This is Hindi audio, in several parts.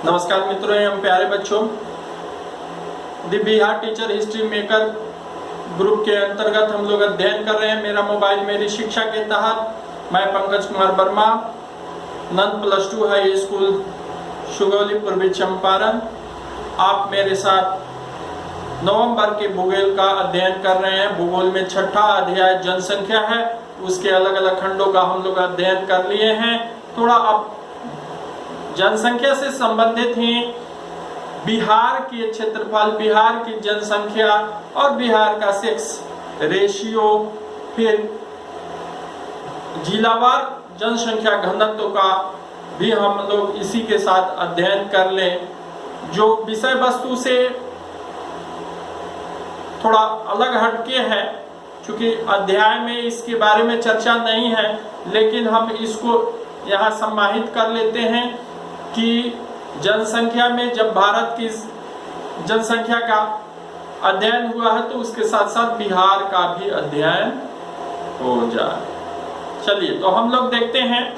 नमस्कार मित्रों एवं प्यारे बच्चों, the Bihar teacher history maker group के अंतर्गत हम लोग अध्ययन कर रहे हैं मेरा मोबाइल मेरी शिक्षा के तहत। मैं पंकज कुमार वर्मा, नंद +2 हाई स्कूल सुगौली पूर्वी चंपारण। आप मेरे साथ नवंबर के भूगोल का अध्ययन कर रहे हैं। भूगोल में छठा अध्याय जनसंख्या है, उसके अलग अलग खंडों का हम लोग अध्ययन कर लिए हैं। थोड़ा अब जनसंख्या से संबंधित हैं बिहार के क्षेत्रफल, बिहार की जनसंख्या और बिहार का सेक्स रेशियो, फिर जिलावार जनसंख्या घनत्व का भी हम लोग इसी के साथ अध्ययन कर लें, जो विषय वस्तु से थोड़ा अलग हटके है। क्योंकि अध्याय में इसके बारे में चर्चा नहीं है, लेकिन हम इसको यहाँ समाहित कर लेते हैं कि जनसंख्या में जब भारत की जनसंख्या का अध्ययन हुआ है तो उसके साथ साथ बिहार का भी अध्ययन हो जाए। चलिए तो हम लोग देखते हैं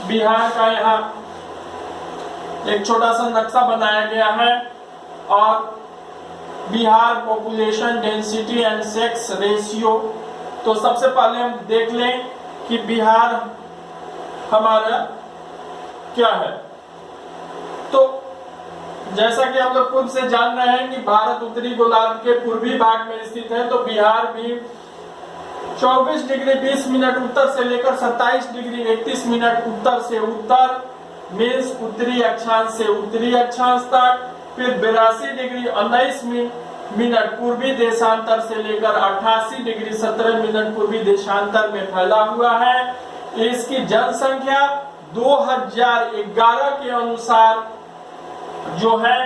बिहार का यहाँ एक छोटा सा नक्शा बनाया गया है और Bihar population density and sex ratio. तो सबसे पहले हम देख लें कि बिहार हमारा क्या है। तो जैसा कि हम लोग पूर्व से जान रहे हैं कि भारत उत्तरी गोलार्ध के पूर्वी भाग में स्थित है, तो बिहार भी 24 डिग्री 20 मिनट उत्तर से लेकर 27 डिग्री 31 मिनट उत्तर से उत्तर मीन्स उत्तरी अक्षांश से उत्तरी अक्षांश तक, फिर 82 डिग्री 19 मिनट पूर्वी देशांतर से लेकर 88 डिग्री 17 मिनट पूर्वी देशांतर में फैला हुआ है। इसकी जनसंख्या 2011 के अनुसार जो है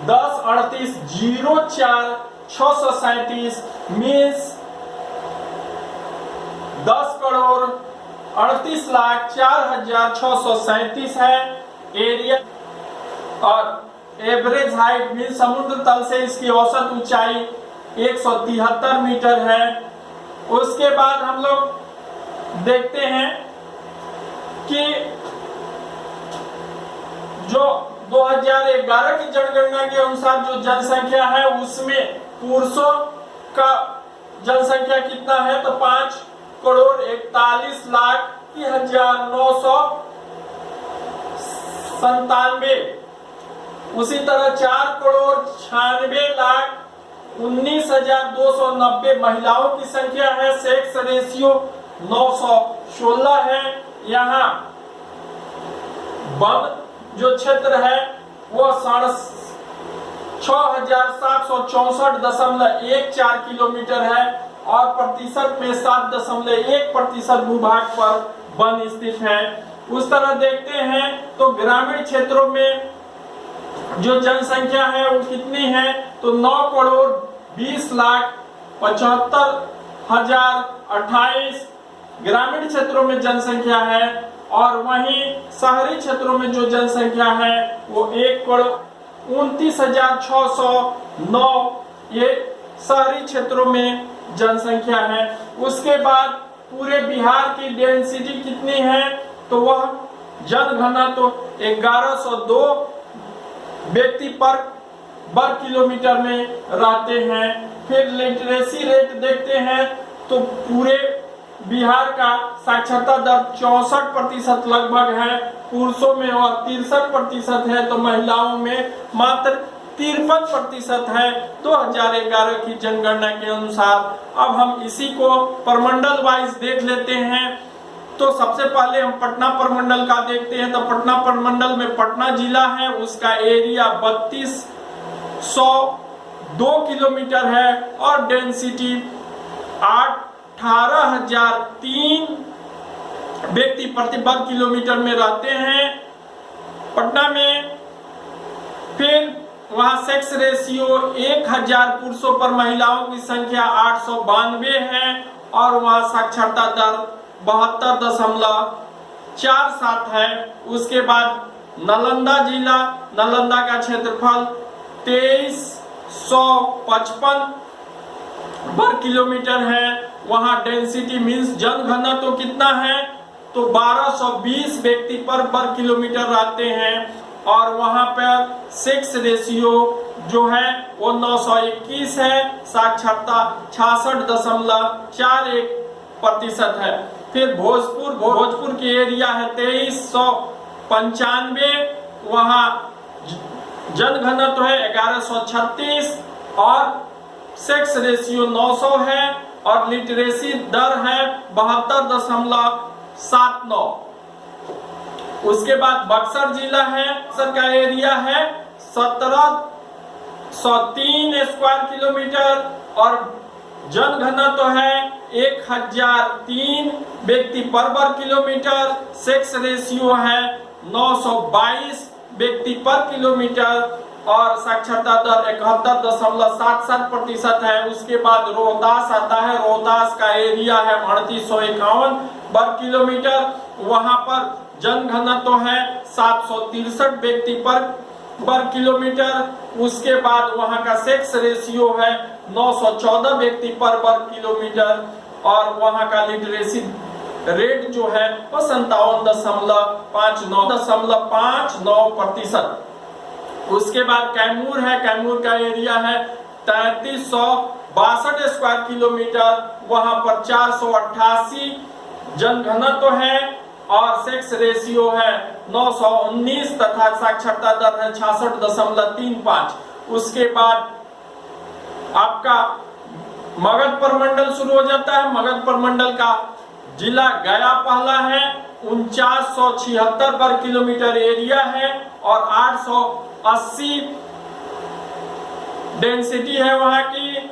10,38,04,637 मीन्स 10,38,04,637 है एरिया। और एवरेज हाइट मीन्स समुद्र तल से इसकी औसत ऊंचाई 173 मीटर है। उसके बाद हम लोग देखते हैं कि जो 2011 की जनगणना के अनुसार जो जनसंख्या है उसमें पुरुषों का जनसंख्या कितना है, तो 5,41,997। उसी तरह 4,96,19,290 महिलाओं की संख्या है। सेक्स रेशियो 916 है। यहाँ वन जो क्षेत्र है वो 6,764.14 किलोमीटर है और प्रतिशत में 7.1% भूभाग पर वन स्थित है। उस तरह देखते हैं तो ग्रामीण क्षेत्रों में जो जनसंख्या है वो कितनी है, तो 9,20,75,028 ग्रामीण क्षेत्रों में जनसंख्या है। और वहीं शहरी क्षेत्रों में जो जनसंख्या है वो 1,29,609 ये शहरी क्षेत्रों में जनसंख्या है। उसके बाद पूरे बिहार की डेंसिटी कितनी है, तो वह जनघनत्व तो 1102 व्यक्ति पर वर्ग किलोमीटर में रहते हैं। फिर लिटरेसी रेट देखते हैं तो पूरे बिहार का साक्षरता दर 64% लगभग है पुरुषों में और 63% है, तो महिलाओं में मात्र 53% है 2011 की जनगणना के अनुसार। अब हम इसी को परमंडल वाइज देख लेते हैं। तो सबसे पहले हम पटना परमंडल का देखते हैं। तो पटना परमंडल में पटना जिला है, उसका एरिया 3202 किलोमीटर है और डेंसिटी 18,003 व्यक्ति प्रति वर्ग किलोमीटर में रहते हैं पटना में। फिर वहां सेक्स रेशियो 1000 पुरुषों पर महिलाओं की संख्या 892 है और वहां साक्षरता दर 72.47 है। उसके बाद नालंदा जिला, नालंदा का क्षेत्रफल 2355 वर्ग किलोमीटर है। वहां डेंसिटी मींस जनघनत्व तो कितना है, तो 1220 व्यक्ति पर वर्ग किलोमीटर रहते हैं। और वहां पर सेक्स रेशियो जो है वो 921 है, साक्षरता 66.41% है। फिर भोजपुर की एरिया है 2395, वहां जनघनत्व है 1136 और सेक्स रेशियो 900 है और लिटरेसी दर है 72.79। उसके बाद बक्सर जिला है, बक्सर का एरिया है 1703 स्क्वायर किलोमीटर और जनघनत्व है 1003 व्यक्ति पर वर्ग किलोमीटर। सेक्स रेशियो है 922 व्यक्ति पर किलोमीटर और साक्षरता दर 71.77% है। उसके बाद रोहतास आता है, रोहतास का एरिया है 3851 वर्ग किलोमीटर, वहां पर जनघनत्व है 763 व्यक्ति पर वर्ग किलोमीटर। उसके बाद वहां का सेक्स रेशियो है 914 व्यक्ति पर वर्ग किलोमीटर और वहां का लिटरेसी रेट जो है वो 57.59%। उसके बाद कैमूर है, कैमूर का एरिया है 3362 स्क्वायर किलोमीटर, वहां पर 488 जनघनत्व है और सेक्स रेशियो है 919 तथा साक्षरता दर है 66.35। उसके बाद आपका मगध प्रमंडल शुरू हो जाता है। मगध प्रमंडल का जिला गया पहला है, 4976 वर्ग किलोमीटर एरिया है और 880 डेंसिटी है वहां की।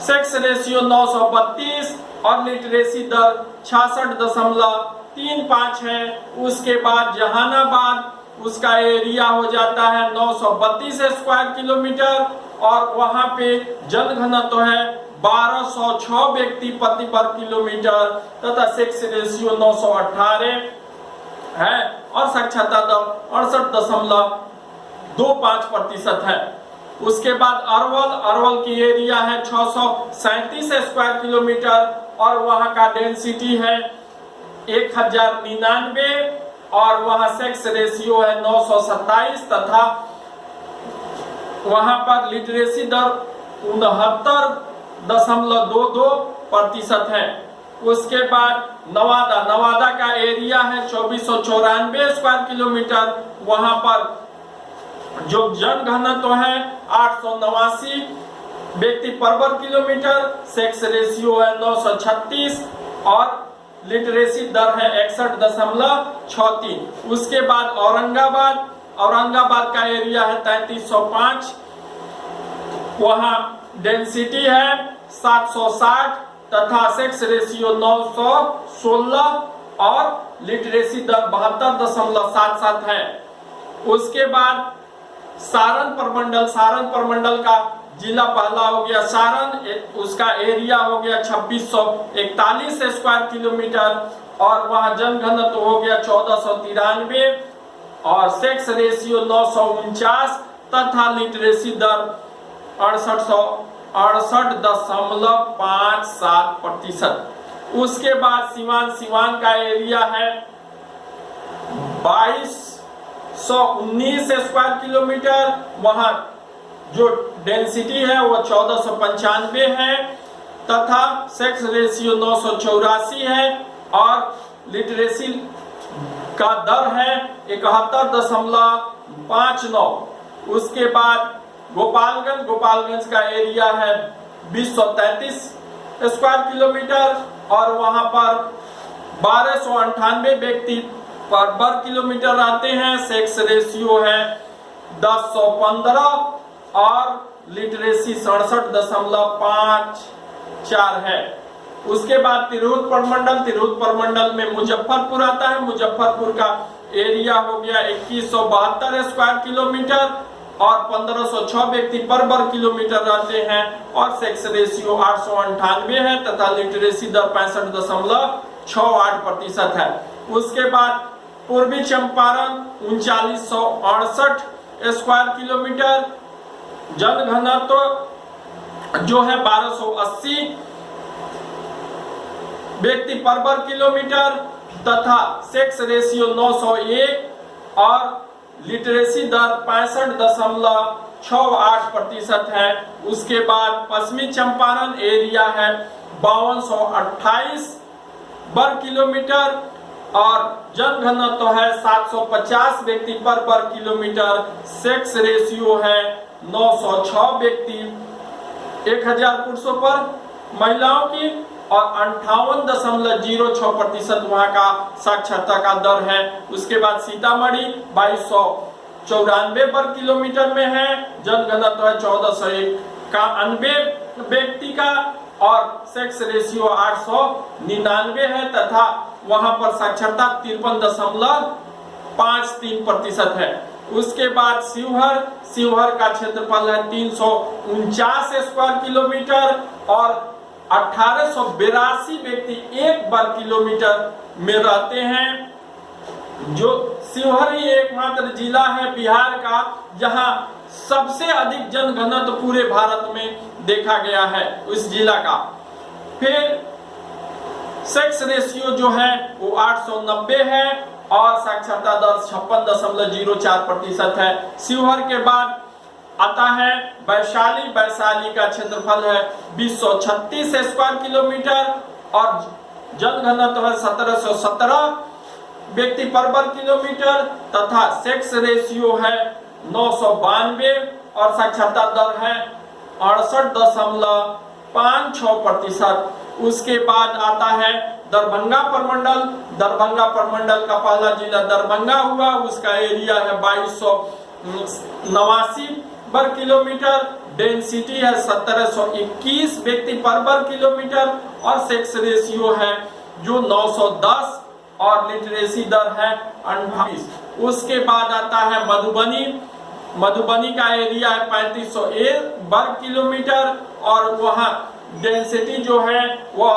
सेक्स रेशियो 932 और लिटरेसी दर 66.35 है। उसके बाद जहानाबाद, उसका एरिया हो जाता है 932 स्क्वायर किलोमीटर और वहां पे जनघनत्व है 1206 व्यक्ति प्रति वर्ग किलोमीटर तथा सेक्स रेशियो 918 है और साक्षरता दर 68.25% है। उसके बाद अरवल की एरिया है 637 स्क्वायर किलोमीटर और वहां का डेंसिटी है 1099 और वहां सेक्स रेशियो है 927 तथा वहां पर लिटरेसी दर 69.22% है। उसके बाद नवादा का एरिया है 2494 स्क्वायर किलोमीटर, वहां पर जो जनघनत्व है 889 व्यक्ति पर वर्ग किलोमीटर, सेक्स रेशियो है 936 और लिटरेसी दर है 61.63। उसके बाद औरंगाबाद का एरिया है 3305, वहां डेंसिटी है 760 तथा सेक्स रेशियो 916 और लिटरेसी दर 72.77 है। उसके बाद सारण प्रमंडल का जिला पहला हो गया सारण, उसका एरिया हो गया 2641 स्क्वायर किलोमीटर और वहां जनघनत्व हो गया 1493 और सेक्स रेशियो 949 तथा लिटरेसी दर 68.57%। उसके बाद सिवान का एरिया है 2219 स्क्वायर किलोमीटर, वहां जो डेंसिटी है वो 1495 है तथा सेक्स रेशियो 984 है और लिटरेसी का दर है 71.59। उसके बाद गोपालगंज का एरिया है 2033 स्क्वायर किलोमीटर और वहां पर 1298 व्यक्ति पर वर्ग किलोमीटर रहते हैं। सेक्स रेशियो है 1015 और लिटरेसी 67.54 है। उसके बाद तिरहुत प्रमंडल में मुजफ्फरपुर आता है। मुजफ्फरपुर का एरिया हो गया 2172 स्क्वायर किलोमीटर और 1506 व्यक्ति पर वर्ग किलोमीटर रहते हैं और सेक्स रेशियो 898 है तथा लिटरेसी दर 65.68% है। उसके बाद पूर्वी चंपारण 3968 स्क्वायर किलोमीटर, जनघनत्व जो है 1280 व्यक्ति पर वर्ग किलोमीटर तथा सेक्स रेशियो 901 और लिटरेसी दर 65.68% है। उसके बाद पश्चिमी चंपारण एरिया है 5228 वर्ग किलोमीटर और जनघनत्व है 750 व्यक्ति पर वर्ग किलोमीटर। सेक्स रेशियो है 906 व्यक्ति 1000 पुरुषों पर महिलाओं की और 58.06% वहां का साक्षरता का दर है। उसके बाद सीतामढ़ी 2294 वर्ग किलोमीटर में है, जनघनत्व है 1491 व्यक्ति का और सेक्स रेशियो 899 है तथा वहां पर साक्षरता 53.53% है। उसके बाद शिवहर का क्षेत्रफल है 349 स्क्वायर किलोमीटर और 1882 व्यक्ति 1 वर्ग किलोमीटर में रहते हैं। जो शिवहर ही एकमात्र जिला है बिहार का जहां सबसे अधिक जनघनत्व पूरे भारत में देखा गया है उस जिला का। फिर सेक्स रेशियो जो है वो 890 है और साक्षरता दर 56.04% है। शिवहर के बाद आता है वैशाली का क्षेत्रफल है 236 स्क्वायर किलोमीटर और जनघनत्व है 1717 व्यक्ति पर वर्ग किलोमीटर तथा सेक्स रेशियो है 992 और साक्षरता दर है 68.56%। उसके बाद आता है दरभंगा प्रमंडल का पहला जिला दरभंगा हुआ, उसका एरिया है 2289 वर्ग किलोमीटर, डेंसिटी है 1721 व्यक्ति पर वर्ग किलोमीटर और सेक्स रेशियो है जो 910 और लिटरेसी दर है 28। उसके बाद आता है मधुबनी का एरिया है 3501 वर्ग किलोमीटर और वहां डेंसिटी जो है वो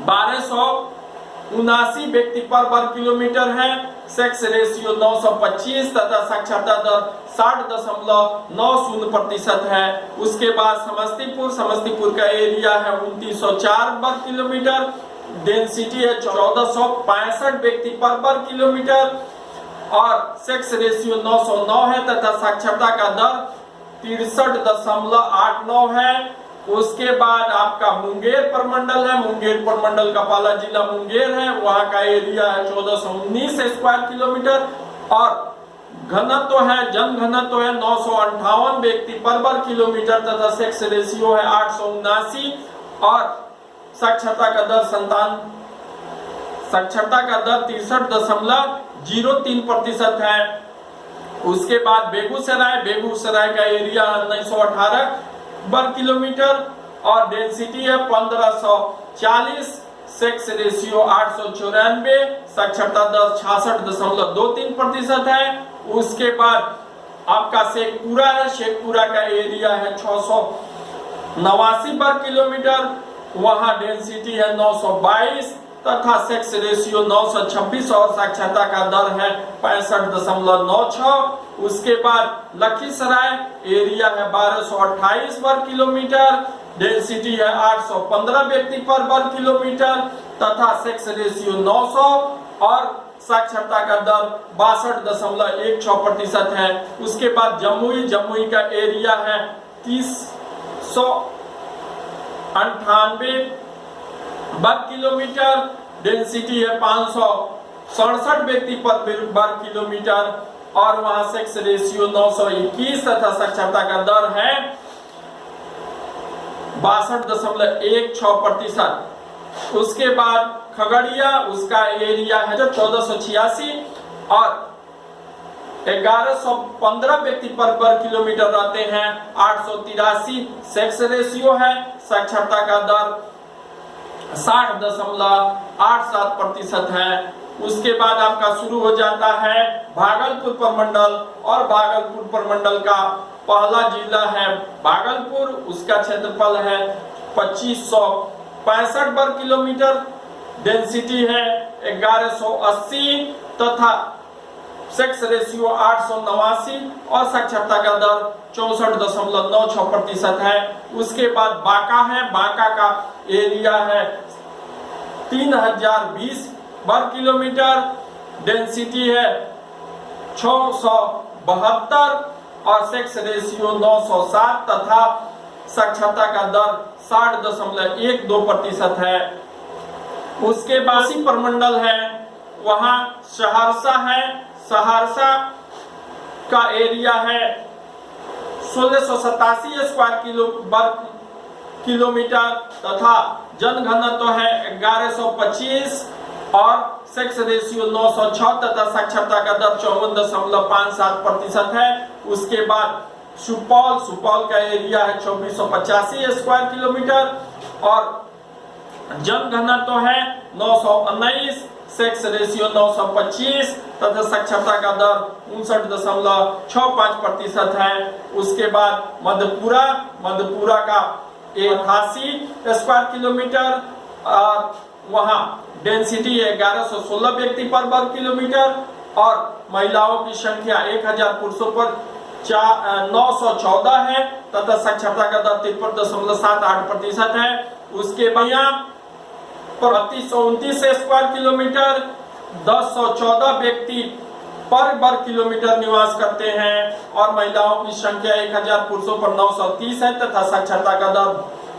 1279 व्यक्ति पर वर्ग किलोमीटर है। सेक्स रेशियो 925 तथा साक्षरता दर 60.90% है। उसके बाद समस्तीपुर का एरिया है 2904 वर्ग किलोमीटर, डेंसिटी है 1465 व्यक्ति पर वर्ग किलोमीटर और सेक्स रेशियो 909 है तथा साक्षरता का दर 63.89 है। उसके बाद आपका मुंगेर प्रमंडल का पहला जिला मुंगेर है, वहां का एरिया है 1419 स्क्वायर किलोमीटर और जनघनत्व है 958 व्यक्ति पर वर्ग किलोमीटर तथा सेक्स रेशियो है 879 और साक्षरता का दर 63.03% है। उसके बाद बेगूसराय का एरिया 1918 वर्ग किलोमीटर और डेंसिटी है 1540, सेक्स रेशियो 894, साक्षरता दर 66.23% है। उसके बाद आपका शेखपुरा का एरिया है 689 वर्ग किलोमीटर, वहां डेंसिटी है 922 तथा सेक्स रेशियो 926 और साक्षरता का दर है 65.96। उसके बाद लखीसराय एरिया है 1228 वर्ग किलोमीटर, डेंसिटी है 815 व्यक्ति पर वर्ग किलोमीटर तथा सेक्स रेशियो 900 और साक्षरता का दर 62.16% है। उसके बाद जमुई का एरिया है 3098 वर्ग किलोमीटर, डेंसिटी है 567 व्यक्ति पर वर्ग किलोमीटर और वहां सेक्स रेशियो 921 तथा साक्षरता का दर है 62.16%। उसके बाद खगड़िया, उसका एरिया है जो 1486 और 1115 व्यक्ति पर वर्ग किलोमीटर रहते हैं, 883 सेक्स रेशियो है, साक्षरता का दर 60.87% है। उसके बाद आपका शुरू हो जाता है भागलपुर प्रमंडल और भागलपुर प्रमंडल का पहला जिला है भागलपुर, उसका क्षेत्रफल है 2565 वर्ग किलोमीटर, डेंसिटी है 1180 तथा सेक्स रेशियो 889 और साक्षरता का दर 64.96% है। उसके बाद बांका का एरिया है 3020 वर्ग किलोमीटर, डेंसिटी है 672 और सेक्स रेशियो 907 तथा साक्षरता का दर 60.12% है। उसके बाद प्रमंडल है, वहां सहरसा है। सहरसा का एरिया है 1687 स्क्वायर वर्ग किलोमीटर तथा जनघनत्व है 1125 और सेक्स रेशियो 906 तथा साक्षरता का दर 54.57% है। उसके बाद सुपौल का एरिया है 2485 स्क्वायर किलोमीटर और जनघनत्व है 919, सेक्स रेशियो 925 तथा साक्षरता का दर 59.65% है। उसके बाद मधेपुरा का 88 स्क्वायर किलोमीटर और वहाँ डेंसिटी है 1116 व्यक्ति पर वर्ग किलोमीटर और महिलाओं की संख्या 1000 पुरुषों पर 914 है तथा साक्षरता का दर 53.78% है। उसके बाद 3229 स्क्वायर किलोमीटर 1014 व्यक्ति पर वर्ग किलोमीटर निवास करते हैं और महिलाओं की संख्या 1000 पुरुषों पर 930 है तथा साक्षरता का दर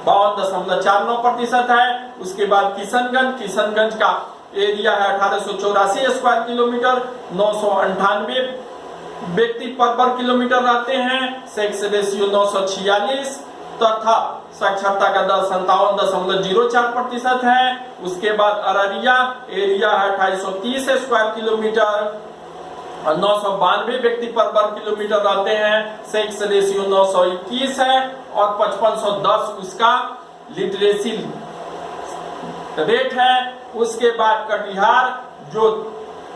52.49% है। उसके बाद किशनगंज का एरिया है 1884 स्क्वायर किलोमीटर, 998 व्यक्ति पर वर्ग किलोमीटर रहते हैं, सेक्स रेशियो 946 तथा साक्षरता का दर 57.04% है। उसके बाद अररिया एरिया है 2830 स्क्वायर किलोमीटर और 992 व्यक्ति पर वर्ग किलोमीटर रहते हैं, सेक्स रेशियो 921 है और 5510 उसका लिटरेसी रेट है। उसके बाद कटिहार जो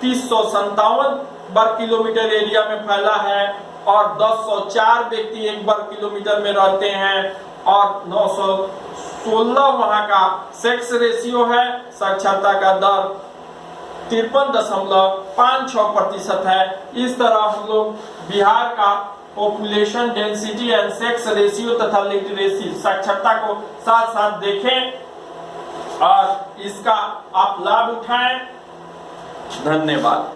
3057 वर्ग किलोमीटर एरिया में फैला है और 1004 व्यक्ति एक वर्ग किलोमीटर में रहते हैं और 916 वहां का सेक्स रेशियो है। साक्षरता का दर 53.56% है। इस तरह हम लोग बिहार का population density and sex ratio तथा लिटरेसी साक्षरता को साथ साथ देखें और इसका आप लाभ उठाएं। धन्यवाद।